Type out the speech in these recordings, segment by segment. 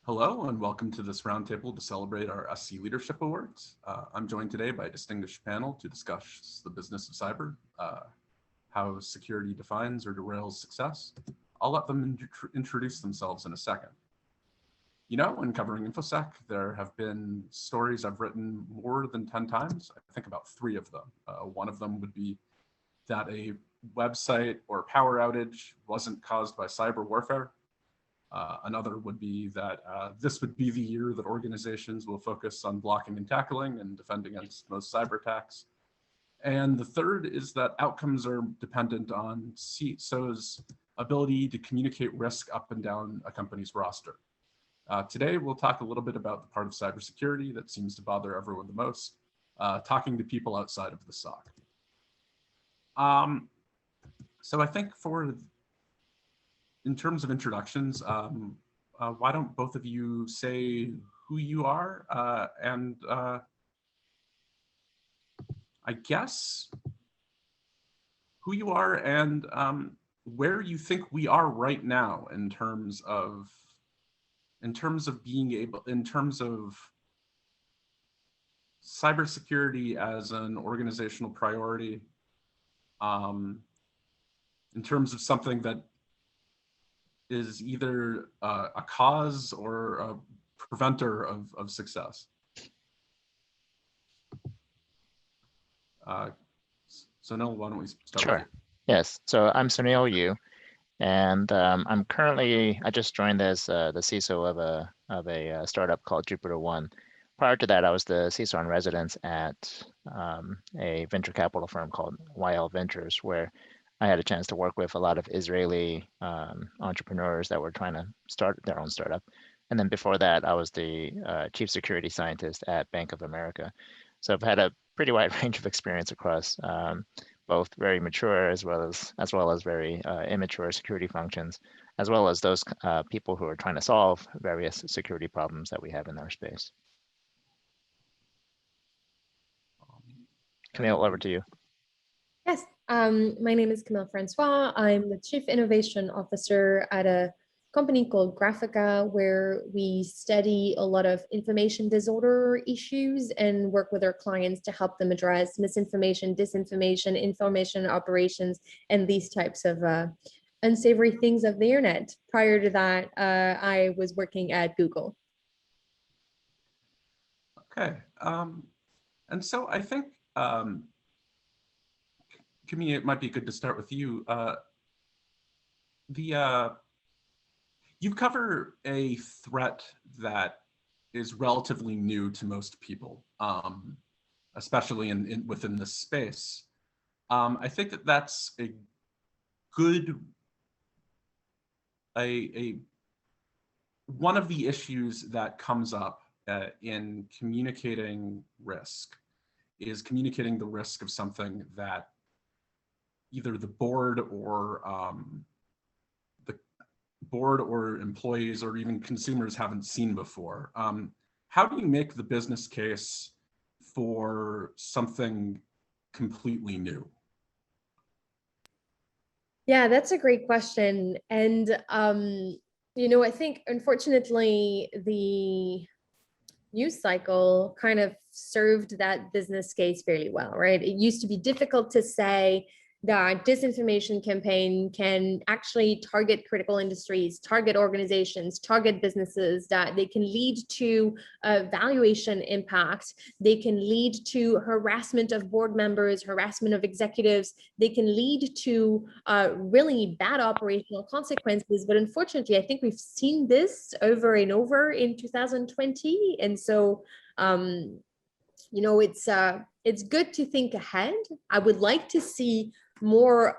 Hello and welcome to this roundtable to celebrate our SC Leadership Awards. I'm joined today by a distinguished panel to discuss the business of cyber, how security defines or derails success. I'll let them introduce themselves in a second. You know, when covering InfoSec, there have been stories I've written more than 10 times. I think about 3 of them. One of them would be that a website or power outage wasn't caused by cyber warfare. Another would be that this would be the year that organizations will focus on blocking and tackling and defending against most cyber attacks. And the third is that outcomes are dependent on CISO's ability to communicate risk up and down a company's roster. Today, we'll talk a little bit about the part of cybersecurity that seems to bother everyone the most, talking to people outside of the SOC. So I think in terms of introductions, why don't both of you say who you are and I guess who you are and where you think we are right now in terms of cybersecurity as an organizational priority, in terms of something that is either a cause or a preventer of success. Sounil, why don't we start? Sure. Yes. So I'm Sounil Yu, and I just joined as the CISO of a startup called JupiterOne. Prior to that, I was the CISO in residence at a venture capital firm called YL Ventures, where I had a chance to work with a lot of Israeli entrepreneurs that were trying to start their own startup. And then before that, I was the chief security scientist at Bank of America. So I've had a pretty wide range of experience across both very mature as well as very immature security functions, as well as those people who are trying to solve various security problems that we have in our space. Camille, over to you. Yes, my name is Camille Francois. I'm the Chief Innovation Officer at a company called Graphika, where we study a lot of information disorder issues and work with our clients to help them address misinformation, disinformation, information operations, and these types of unsavory things of the internet. Prior to that, I was working at Google. Okay, and so I think, Camille, it might be good to start with you. You cover a threat that is relatively new to most people, especially within this space. I think that that's one of the issues that comes up in communicating risk is communicating the risk of something that either the board or employees or even consumers haven't seen before. How do you make the business case for something completely new? Yeah, that's a great question. And, I think, unfortunately, the news cycle kind of served that business case fairly well, right? It used to be difficult to say that disinformation campaign can actually target critical industries, target organizations, target businesses, that they can lead to valuation impact, they can lead to harassment of board members, harassment of executives, they can lead to really bad operational consequences. But unfortunately, I think we've seen this over and over in 2020. And so, it's good to think ahead. I would like to see more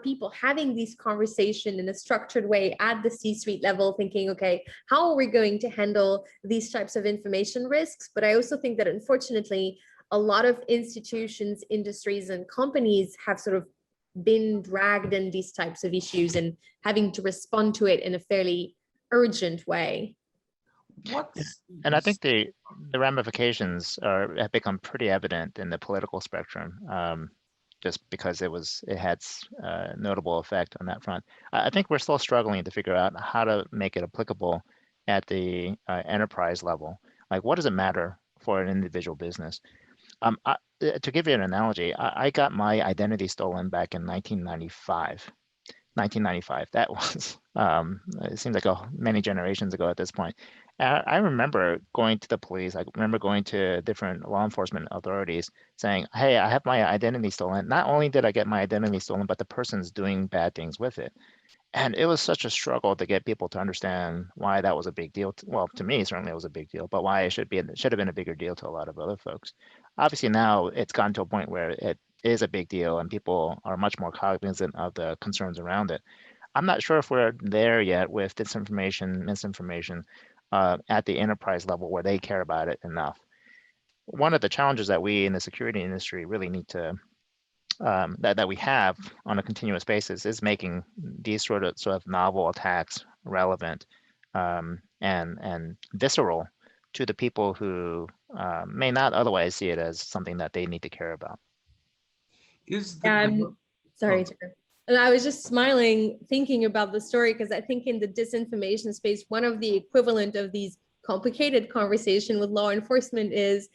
people having these conversations in a structured way at the C-suite level, thinking, okay, how are we going to handle these types of information risks? But I also think that, unfortunately, a lot of institutions, industries, and companies have sort of been dragged in these types of issues and having to respond to it in a fairly urgent way. And I think the ramifications have become pretty evident in the political spectrum, just because it had notable effect on that front. I think we're still struggling to figure out how to make it applicable at the enterprise level. Like, what does it matter for an individual business? To give you an analogy, I got my identity stolen back in 1995. 1995. That was, it seems like many generations ago at this point. I remember going to the police. I remember going to different law enforcement authorities saying, hey, I have my identity stolen. Not only did I get my identity stolen, but the person's doing bad things with it. And it was such a struggle to get people to understand why that was a big deal. Well, to me, certainly it was a big deal, but why it should have been a bigger deal to a lot of other folks. Obviously now it's gotten to a point where it is a big deal and people are much more cognizant of the concerns around it. I'm not sure if we're there yet with disinformation, misinformation at the enterprise level where they care about it enough. One of the challenges that we in the security industry really need to that we have on a continuous basis is making these sort of novel attacks relevant and visceral to the people who may not otherwise see it as something that they need to care about. Sorry, Tucker. And I was just smiling thinking about the story because I think in the disinformation space, one of the equivalent of these complicated conversation with law enforcement is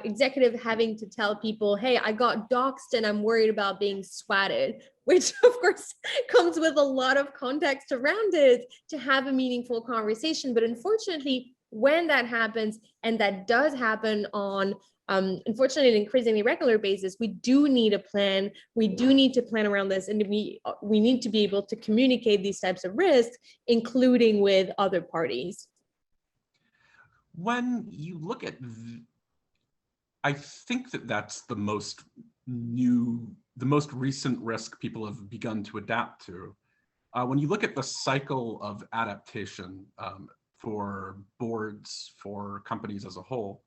executive having to tell people, hey, I got doxxed and I'm worried about being swatted, which of course comes with a lot of context around it to have a meaningful conversation. But unfortunately, when that happens, and that does happen on unfortunately an increasingly regular basis, we do need a plan. We do need to plan around this, and we need to be able to communicate these types of risks, including with other parties. When you look at, I think that's the most recent risk people have begun to adapt to. When you look at the cycle of adaptation for boards, for companies as a whole,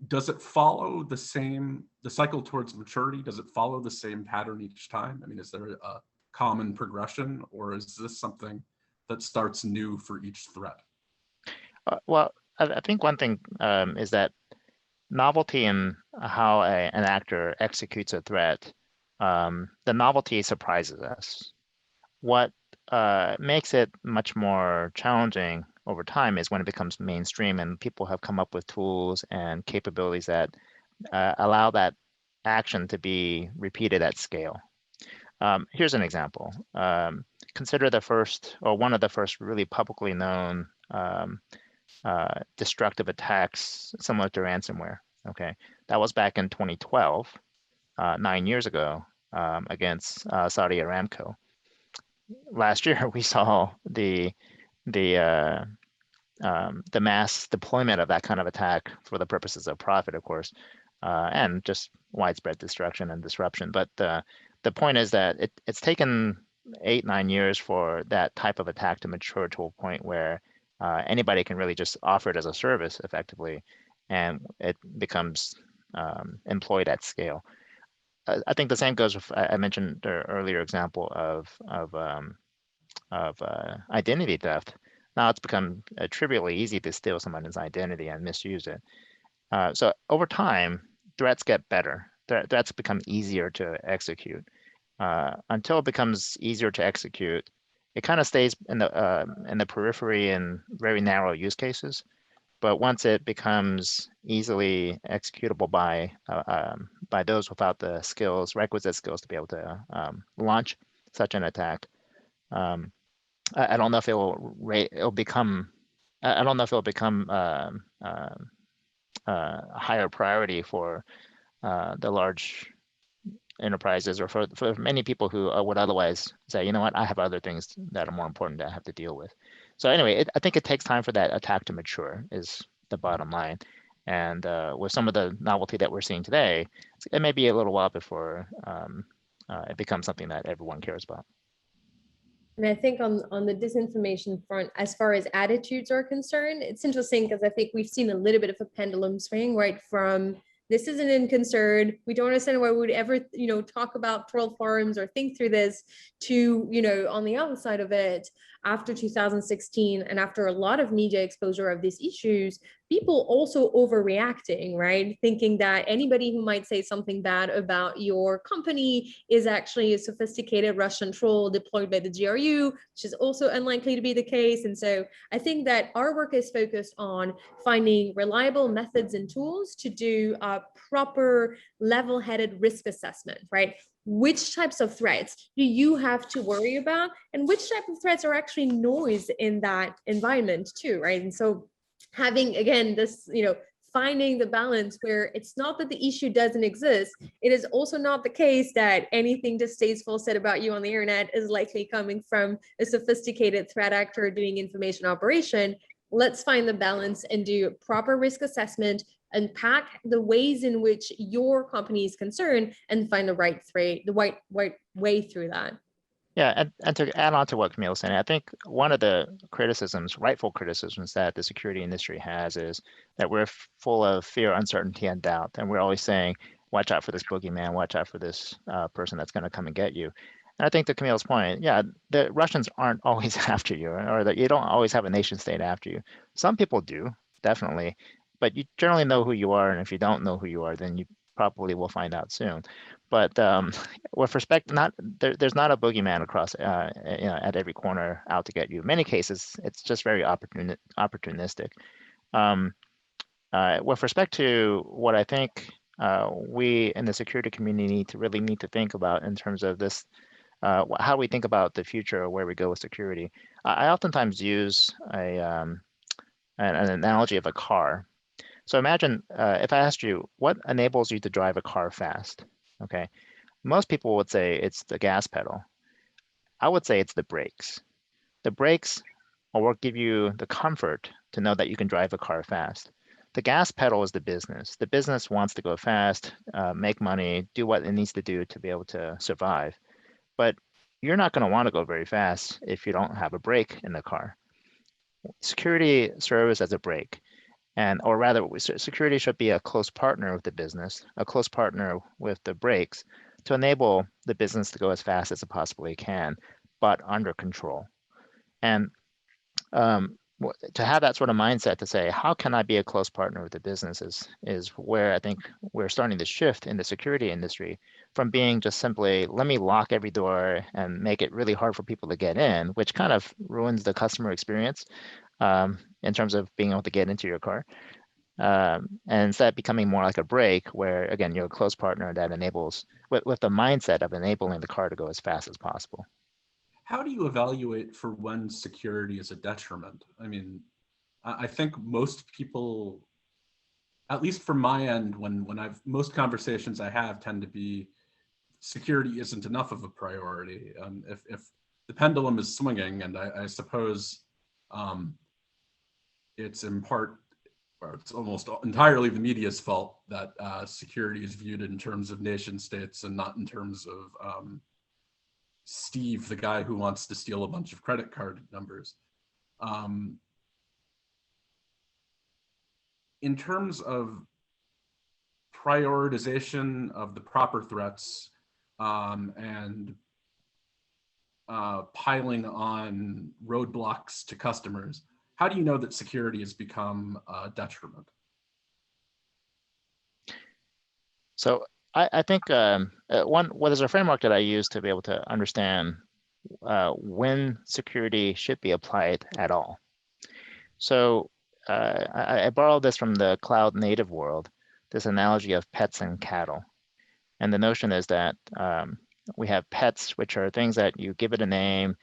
does it follow the cycle towards maturity? Does it follow the same pattern each time? I mean, is there a common progression, or is this something that starts new for each threat? Well, I think one thing is that novelty in how an actor executes a threat, the novelty surprises us. What makes it much more challenging over time is when it becomes mainstream and people have come up with tools and capabilities that allow that action to be repeated at scale. Here's an example. Consider the first, or one of the first really publicly known destructive attacks similar to ransomware. Okay, that was back in 2012, 9 years ago, against Saudi Aramco. Last year, we saw the mass deployment of that kind of attack for the purposes of profit, of course, and just widespread destruction and disruption. But the point is that it's taken 8-9 years for that type of attack to mature to a point where anybody can really just offer it as a service effectively, and it becomes employed at scale. I think the same goes with, I mentioned the earlier example of identity theft. Now it's become trivially easy to steal someone's identity and misuse it. So over time, threats get better. Threats become easier to execute. Until it becomes easier to execute, it kind of stays in the periphery in very narrow use cases. But once it becomes easily executable by those without the requisite skills to be able to launch such an attack, I don't know if it'll become a higher priority for the large enterprises, or for many people who would otherwise say, you know what, I have other things that are more important that I have to deal with. So anyway, I think it takes time for that attack to mature is the bottom line. And with some of the novelty that we're seeing today, it may be a little while before it becomes something that everyone cares about. And I think on the disinformation front, as far as attitudes are concerned, it's interesting because I think we've seen a little bit of a pendulum swing, right, from this isn't in concern, we don't understand why we would ever, talk about troll forums or think through this, to, on the other side of it, after 2016 and after a lot of media exposure of these issues, people also overreacting, right? Thinking that anybody who might say something bad about your company is actually a sophisticated Russian troll deployed by the GRU, which is also unlikely to be the case. And so I think that our work is focused on finding reliable methods and tools to do a proper level-headed risk assessment, right? Which types of threats do you have to worry about, and which type of threats are actually noise in that environment too, right? And so having, again, this, finding the balance where it's not that the issue doesn't exist, it is also not the case that anything distasteful said about you on the internet is likely coming from a sophisticated threat actor doing information operation. Let's find the balance and do proper risk assessment, unpack the ways in which your company is concerned, and find the right way through that. Yeah, and to add on to what Camille was saying, I think one of the criticisms, rightful criticisms that the security industry has is that we're full of fear, uncertainty, and doubt. And we're always saying, watch out for this boogeyman, watch out for this person that's going to come and get you. And I think to Camille's point, yeah, the Russians aren't always after you, or that you don't always have a nation state after you. Some people do, definitely, but you generally know who you are. And if you don't know who you are, then you probably will find out soon. But with respect, there's not a boogeyman across, at every corner out to get you. In many cases, it's just very opportunistic. With respect to what I think we in the security community need to think about in terms of this, how we think about the future or where we go with security. I oftentimes use an analogy of a car. So imagine if I asked you, what enables you to drive a car fast? Okay, most people would say it's the gas pedal. I would say it's the brakes. The brakes will give you the comfort to know that you can drive a car fast. The gas pedal is the business. The business wants to go fast, make money, do what it needs to do to be able to survive. But you're not going to want to go very fast if you don't have a brake in the car. Security serves as a brake. Or rather, security should be a close partner with the business, a close partner with the brakes to enable the business to go as fast as it possibly can, but under control. And to have that sort of mindset to say, how can I be a close partner with the business is where I think we're starting to shift in the security industry from being just simply, let me lock every door and make it really hard for people to get in, which kind of ruins the customer experience. In terms of being able to get into your car. And instead becoming more like a brake where, again, you're a close partner that enables, with the mindset of enabling the car to go as fast as possible. How do you evaluate for when security is a detriment? I mean, I think most people, at least from my end, most conversations I have tend to be security isn't enough of a priority. If the pendulum is swinging, and I suppose it's in part, or it's almost entirely the media's fault that security is viewed in terms of nation states and not in terms of Steve, the guy who wants to steal a bunch of credit card numbers. In terms of prioritization of the proper threats and piling on roadblocks to customers, how do you know that security has become a detriment? So I think there's a framework that I use to be able to understand when security should be applied at all. So I borrowed this from the cloud native world, this analogy of pets and cattle. And the notion is that we have pets, which are things that you give it a name.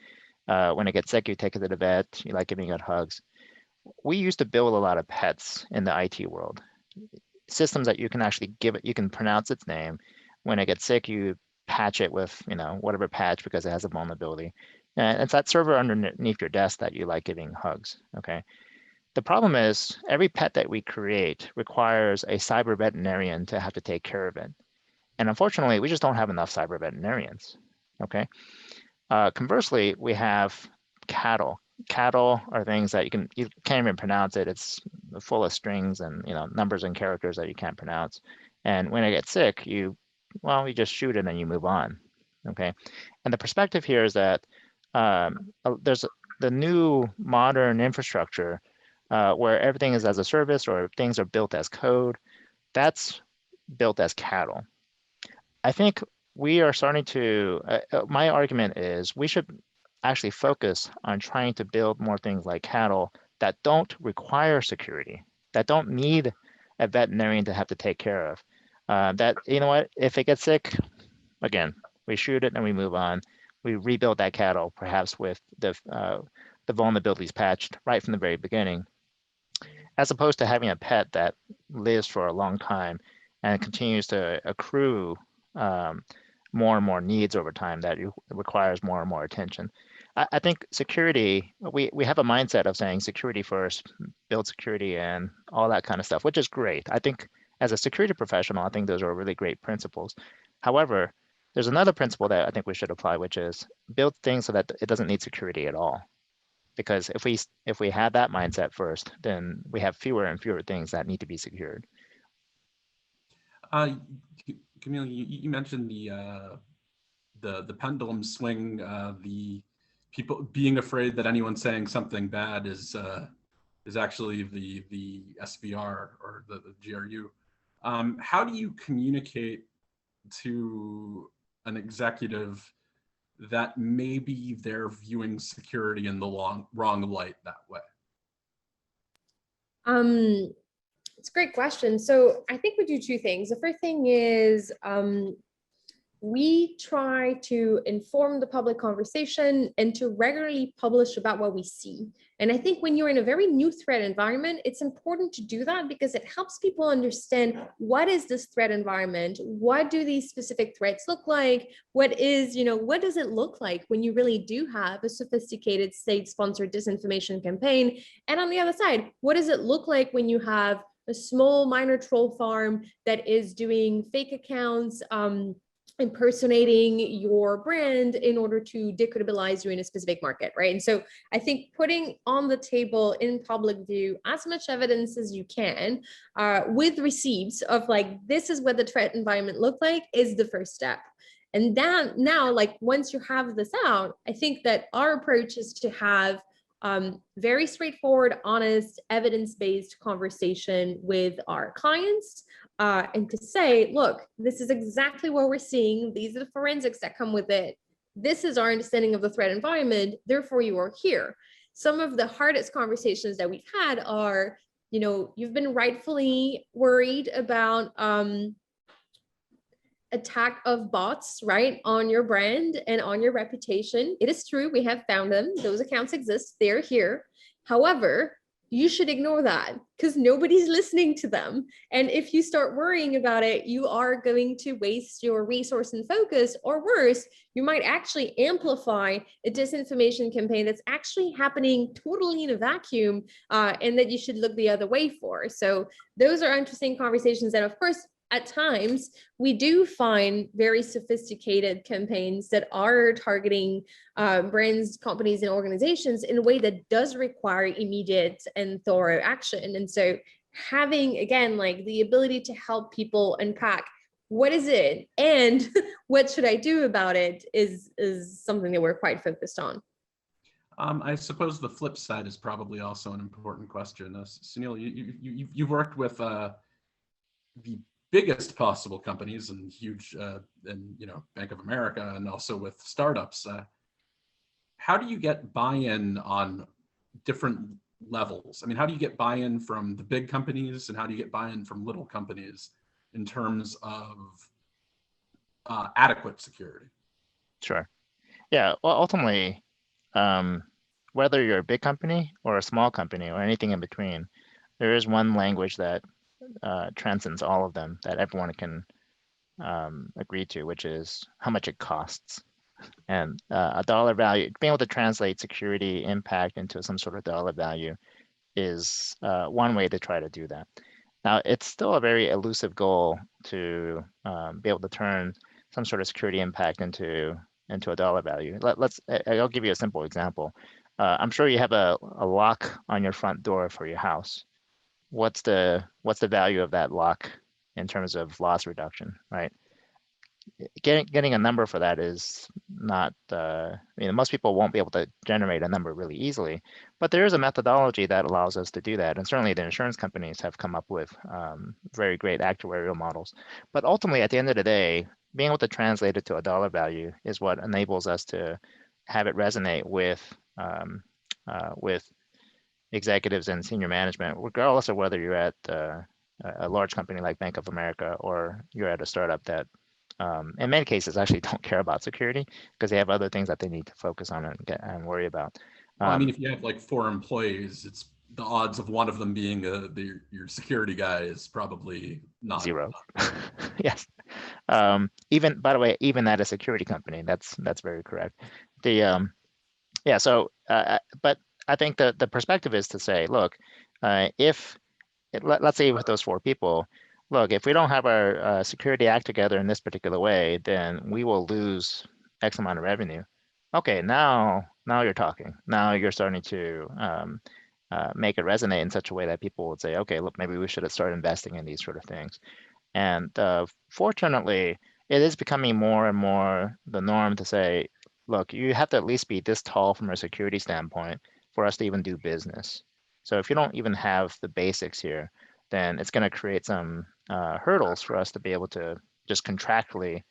When it gets sick, you take it to the vet. You like giving it hugs. We used to build a lot of pets in the IT world. Systems that you can actually give it, you can pronounce its name. When it gets sick, you patch it with, whatever patch because it has a vulnerability. And it's that server underneath your desk that you like giving hugs, okay? The problem is every pet that we create requires a cyber veterinarian to have to take care of it. And unfortunately, we just don't have enough cyber veterinarians, okay? Conversely, we have cattle. Cattle are things that you can't even pronounce it. It's full of strings and numbers and characters that you can't pronounce. And when it gets sick, you just shoot it and you move on. Okay. And the perspective here is that there's the new modern infrastructure where everything is as a service or things are built as code, that's built as cattle. I think we are starting to, my argument is we should actually focus on trying to build more things like cattle that don't require security, that don't need a veterinarian to have to take care of. That, you know what, if it gets sick, again, we shoot it and we move on. We rebuild that cattle, perhaps with the vulnerabilities patched right from the very beginning, as opposed to having a pet that lives for a long time and continues to accrue more and more needs over time that requires more and more attention. I think security, we have a mindset of saying security first, build security and all that kind of stuff, which is great. I think as a security professional, I think those are really great principles. However, there's another principle that I think we should apply, which is build things so that it doesn't need security at all. Because if we had that mindset first, then we have fewer and fewer things that need to be secured. Camille, you mentioned the pendulum swing, the people being afraid that anyone saying something bad is actually the SVR or the GRU. How do you communicate to an executive that maybe they're viewing security in the wrong light that way? It's a great question. So I think we do two things. The first thing is we try to inform the public conversation and to regularly publish about what we see. And I think when you're in a very new threat environment, it's important to do that because it helps people understand what is this threat environment? What do these specific threats look like? What is, what does it look like when you really do have a sophisticated state-sponsored disinformation campaign? And on the other side, what does it look like when you have a small minor troll farm that is doing fake accounts, impersonating your brand in order to decredibilize you in a specific market, right? And so I think putting on the table in public view as much evidence as you can with receipts of like, this is what the threat environment looked like is the first step. And then now, like once you have this out, I think that our approach is to have very straightforward, honest, evidence-based conversation with our clients and to say, look, this is exactly what we're seeing. These are the forensics that come with it. This is our understanding of the threat environment. Therefore, you are here. Some of the hardest conversations that we've had are, you've been rightfully worried about attack of bots, right, on your brand and on your reputation. It is true, we have found them. Those accounts exist, they're here. However, you should ignore that because nobody's listening to them. And if you start worrying about it, you are going to waste your resource and focus, or worse, you might actually amplify a disinformation campaign that's actually happening totally in a vacuum and that you should look the other way for. So those are interesting conversations that, of course, at times, we do find very sophisticated campaigns that are targeting brands, companies, and organizations in a way that does require immediate and thorough action. And so having, again, like the ability to help people unpack what is it and what should I do about it is something that we're quite focused on. I suppose the flip side is probably also an important question. Sounil, you've worked with the biggest possible companies and huge, and Bank of America, and also with startups. How do you get buy-in on different levels? I mean, how do you get buy-in from the big companies, and how do you get buy-in from little companies in terms of adequate security? Sure. Yeah. Well, ultimately, whether you're a big company or a small company or anything in between, there is one language that transcends all of them that everyone can agree to, which is how much it costs. And a dollar value, being able to translate security impact into some sort of dollar value is one way to try to do that. Now, it's still a very elusive goal to be able to turn some sort of security impact into a dollar value. I'll give you a simple example. I'm sure you have a lock on your front door for your house. What's the value of that lock in terms of loss reduction, right? getting a number for that is not, most people won't be able to generate a number really easily, but there is a methodology that allows us to do that. And certainly the insurance companies have come up with very great actuarial models. But ultimately, at the end of the day, being able to translate it to a dollar value is what enables us to have it resonate with executives and senior management, regardless of whether you're at a large company like Bank of America or you're at a startup that in many cases actually don't care about security because they have other things that they need to focus on and worry about. Well, I mean, if you have like 4 employees, it's the odds of one of them being your security guy is probably not 0. Yes. Even, by the way, even at a security company, that's very correct. The yeah. So, but I think the perspective is to say, look, let's say with those 4 people, look, if we don't have our security act together in this particular way, then we will lose X amount of revenue. Okay, now you're talking. Now you're starting to make it resonate in such a way that people would say, okay, look, maybe we should have started investing in these sort of things. And fortunately, it is becoming more and more the norm to say, look, you have to at least be this tall from a security standpoint for us to even do business. So if you don't even have the basics here, then it's going to create some hurdles for us to be able to just contractually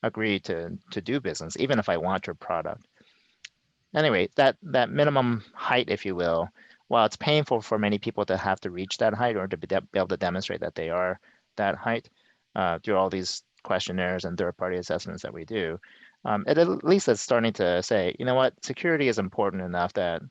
agree to do business, even if I want your product. Anyway, that minimum height, if you will, while it's painful for many people to have to reach that height or to be able to demonstrate that they are that height through all these questionnaires and third-party assessments that we do, it at least is starting to say, you know what, security is important enough that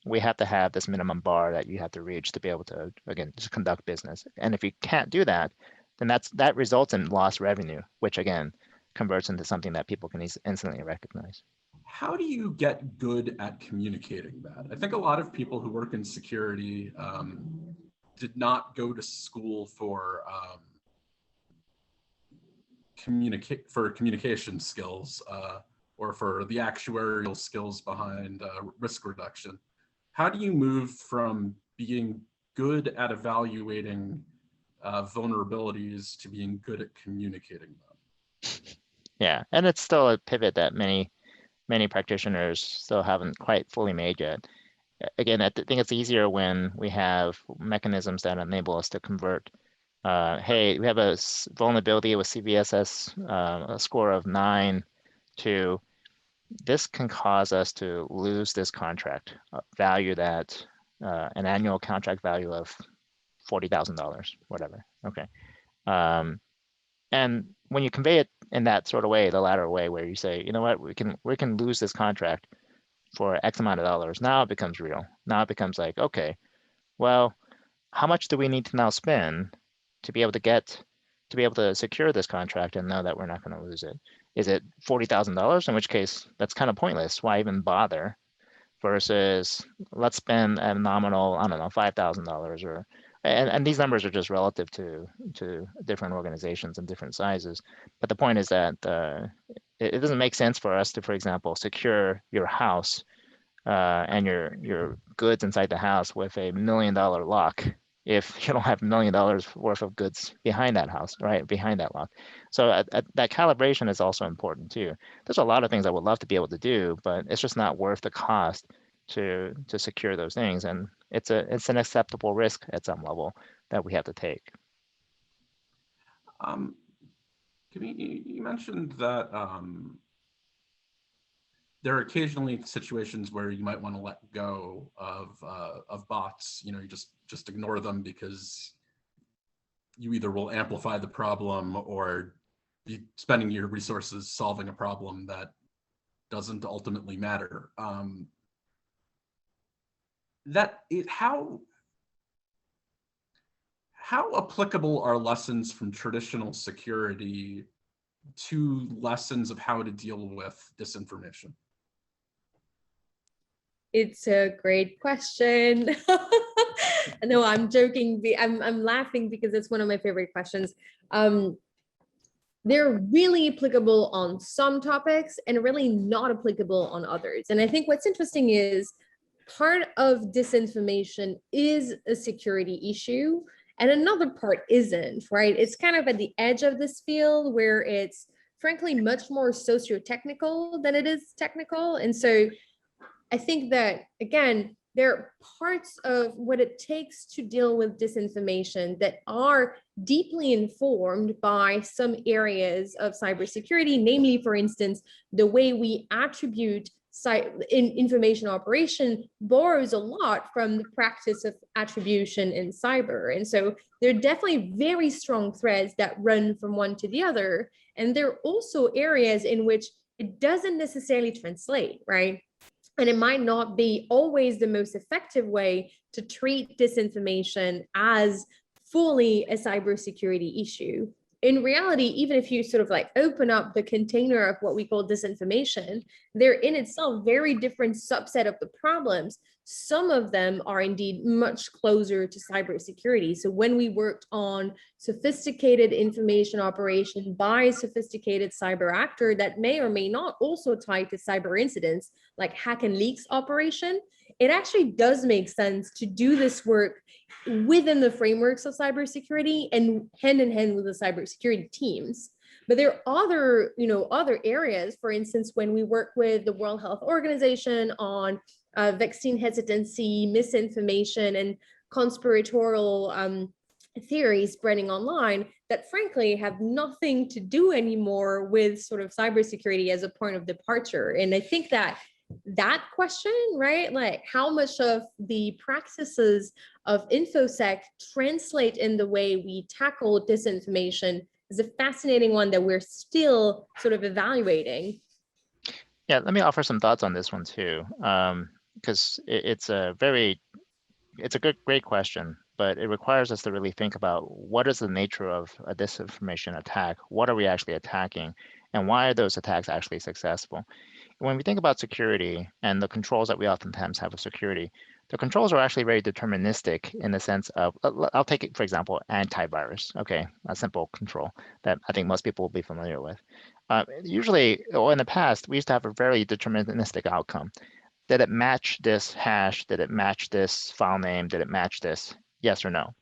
we have to have this minimum bar that you have to reach to be able to, again, just conduct business. And if you can't do that, then that results in lost revenue, which again converts into something that people can instantly recognize. How do you get good at communicating that? I think a lot of people who work in security did not go to school for communication skills or for the actuarial skills behind risk reduction. How do you move from being good at evaluating vulnerabilities to being good at communicating them? Yeah, and it's still a pivot that many practitioners still haven't quite fully made yet. Again, I think it's easier when we have mechanisms that enable us to convert. Hey, we have a vulnerability with CVSS, a score of 9 to this can cause us to lose this contract value that an annual contract value of $40,000, whatever. Okay. And when you convey it in that sort of way, the latter way, where you say, you know what, we can lose this contract for X amount of dollars. Now it becomes real. Now it becomes like, okay, well, how much do we need to now spend to be able to secure this contract and know that we're not going to lose it? Is it $40,000? In which case, that's kind of pointless. Why even bother? Versus let's spend a nominal, I don't know, $5,000 or, and these numbers are just relative to different organizations and different sizes. But the point is that it doesn't make sense for us to, for example, secure your house and your goods inside the house with $1 million lock if you don't have $1 million worth of goods behind that house, right, behind that lock. So that calibration is also important too. There's a lot of things I would love to be able to do, but it's just not worth the cost to secure those things. And it's an acceptable risk at some level that we have to take. You mentioned that there are occasionally situations where you might want to let go of bots. You know, you just ignore them because you either will amplify the problem or be spending your resources solving a problem that doesn't ultimately matter. How applicable are lessons from traditional security to lessons of how to deal with disinformation? It's a great question. No, I'm joking. I'm laughing because it's one of my favorite questions. They're really applicable on some topics and really not applicable on others. And I think what's interesting is part of disinformation is a security issue and another part isn't, right? It's kind of at the edge of this field where it's frankly much more socio-technical than it is technical. And so I think that, again, there are parts of what it takes to deal with disinformation that are deeply informed by some areas of cybersecurity, namely, for instance, the way we attribute information operation borrows a lot from the practice of attribution in cyber. And so there are definitely very strong threads that run from one to the other. And there are also areas in which it doesn't necessarily translate, right? And it might not be always the most effective way to treat disinformation as fully a cybersecurity issue. In reality, even if you sort of like open up the container of what we call disinformation, they're in itself very different subset of the problems. Some of them are indeed much closer to cybersecurity. So when we worked on sophisticated information operation by sophisticated cyber actor that may or may not also tie to cyber incidents, like hack and leaks operation, it actually does make sense to do this work within the frameworks of cybersecurity and hand in hand with the cybersecurity teams. But there are other areas, for instance, when we work with the World Health Organization on vaccine hesitancy, misinformation, and conspiratorial theories spreading online that frankly have nothing to do anymore with sort of cybersecurity as a point of departure. And I think that question, right, like how much of the practices of InfoSec translate in the way we tackle disinformation is a fascinating one that we're still sort of evaluating. Yeah, let me offer some thoughts on this one too, because it's a great question, but it requires us to really think about what is the nature of a disinformation attack, what are we actually attacking, and why are those attacks actually successful? When we think about security and the controls that we oftentimes have of security, the controls are actually very deterministic in the sense of, I'll take it, for example, antivirus, okay, a simple control that I think most people will be familiar with. Usually, or in the past, we used to have a very deterministic outcome. Did it match this hash? Did it match this file name? Did it match this? Yes or no?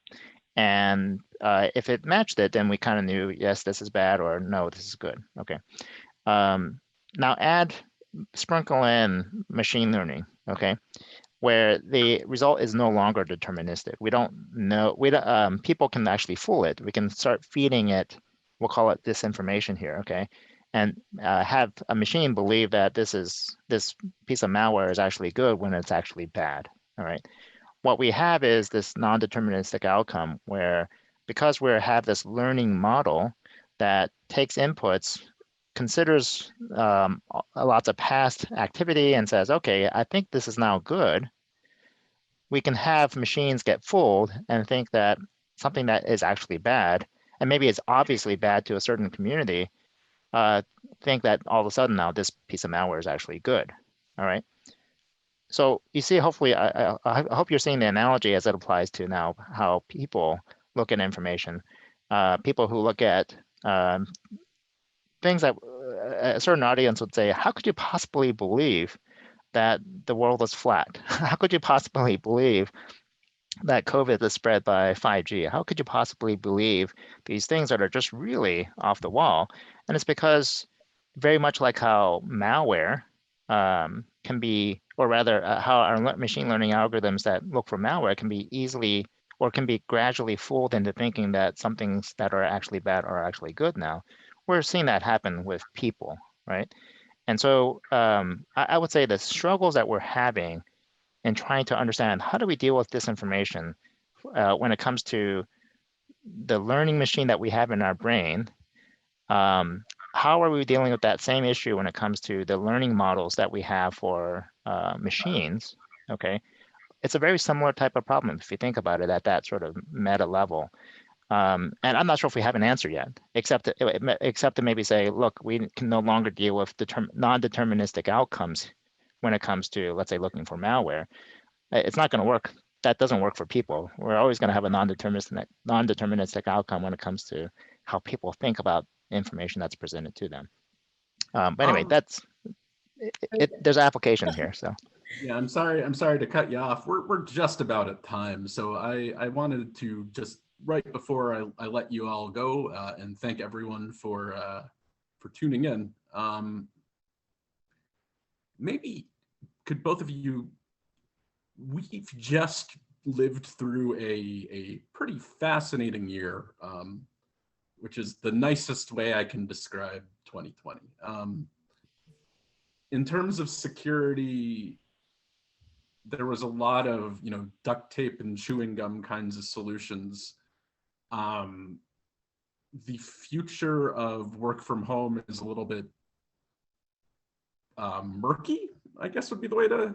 And if it matched it, then we kind of knew, yes, this is bad, or no, this is good, okay. Now sprinkle in machine learning, okay, where the result is no longer deterministic. We don't know, people can actually fool it. We can start feeding it, we'll call it disinformation here, okay, and have a machine believe that this piece of malware is actually good when it's actually bad, all right. What we have is this non-deterministic outcome where, because we have this learning model that takes inputs, considers lots of past activity and says, okay, I think this is now good, we can have machines get fooled and think that something that is actually bad, and maybe it's obviously bad to a certain community, think that all of a sudden now this piece of malware is actually good, all right? So you see, hopefully, I hope you're seeing the analogy as it applies to now how people look at information. People who look at things that a certain audience would say, how could you possibly believe that the world is flat? How could you possibly believe that COVID is spread by 5G? How could you possibly believe these things that are just really off the wall? And it's because, very much like how malware can be, or rather how our machine learning algorithms that look for malware can be easily, or can be gradually fooled into thinking that some things that are actually bad are actually good now. We're seeing that happen with people, right? And so I would say the struggles that we're having in trying to understand how do we deal with disinformation when it comes to the learning machine that we have in our brain, how are we dealing with that same issue when it comes to the learning models that we have for machines, okay? It's a very similar type of problem if you think about it at that sort of meta level. And I'm not sure if we have an answer yet, except to maybe say, look, we can no longer deal with non-deterministic outcomes when it comes to, let's say, looking for malware. It's not going to work. That doesn't work for people. We're always going to have a non-deterministic outcome when it comes to how people think about information that's presented to them. But anyway, there's application here. So yeah, I'm sorry to cut you off. We're just about at time, so I wanted to just right before I let you all go and thank everyone for tuning in. Maybe could both of you, we've just lived through a pretty fascinating year, which is the nicest way I can describe 2020. In terms of security, there was a lot of, duct tape and chewing gum kinds of solutions. The future of work from home is a little bit murky, I guess would be the way to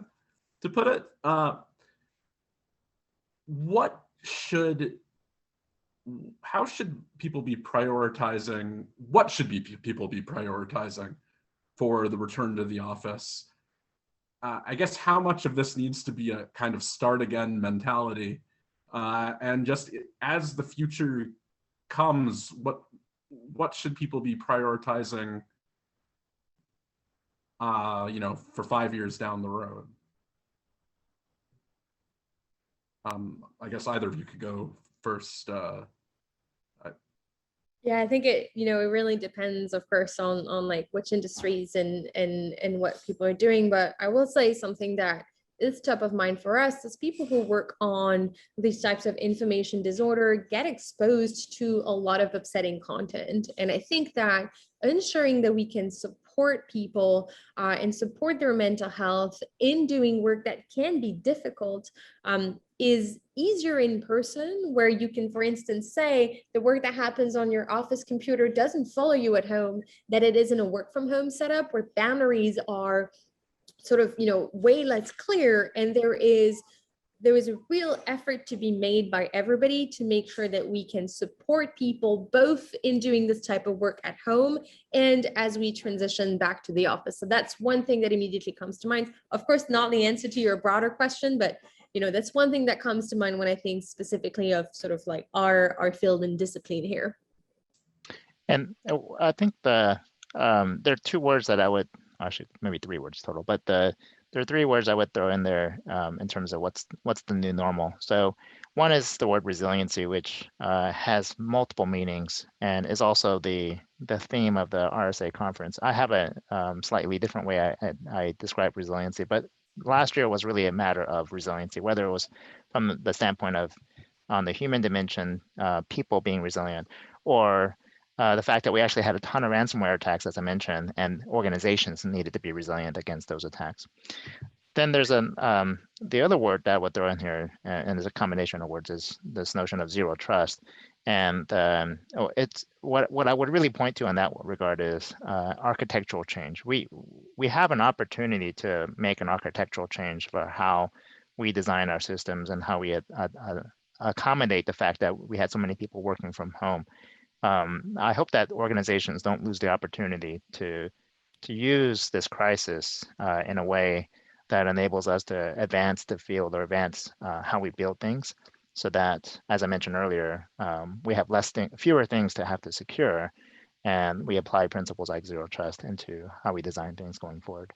put it. How should people be prioritizing? What should people be prioritizing for the return to the office? I guess how much of this needs to be a kind of start again mentality, and just as the future comes, what should people be prioritizing? For 5 years down the road. I guess either of you could go first. Yeah, I think it really depends, of course, on like which industries and what people are doing. But I will say something that is top of mind for us is people who work on these types of information disorder get exposed to a lot of upsetting content. And I think that ensuring that we can support people and support their mental health in doing work that can be difficult is easier in person, where you can, for instance, say the work that happens on your office computer doesn't follow you at home, that it is in a work from home setup where boundaries are sort of, way less clear. And there is a real effort to be made by everybody to make sure that we can support people both in doing this type of work at home and as we transition back to the office. So that's one thing that immediately comes to mind. Of course, not the answer to your broader question, but that's one thing that comes to mind when I think specifically of sort of like our field and discipline here. And I think there are two words that I would, actually maybe three words total, but there are three words I would throw in there in terms of what's the new normal. So one is the word resiliency, which has multiple meanings and is also the theme of the RSA conference. I have a slightly different way I describe resiliency, but last year was really a matter of resiliency, whether it was from the standpoint of on the human dimension, people being resilient, or the fact that we actually had a ton of ransomware attacks, as I mentioned, and organizations needed to be resilient against those attacks. Then there's the other word that I would throw in here, and there's a combination of words, is this notion of zero trust. And it's what I would really point to in that regard is architectural change. We have an opportunity to make an architectural change for how we design our systems and how we accommodate the fact that we had so many people working from home. I hope that organizations don't lose the opportunity to use this crisis in a way that enables us to advance the field or advance how we build things, so that, as I mentioned earlier, we have fewer things to have to secure, and we apply principles like zero trust into how we design things going forward.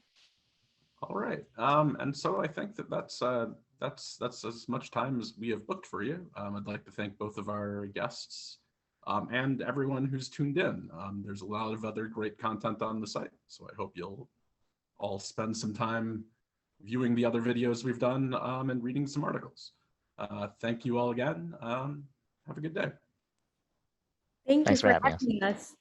All right, and so I think that's as much time as we have booked for you. I'd like to thank both of our guests. And everyone who's tuned in. There's a lot of other great content on the site, so I hope you'll all spend some time viewing the other videos we've done and reading some articles. Thank you all again. Have a good day. Thank you Thanks for having us. having us.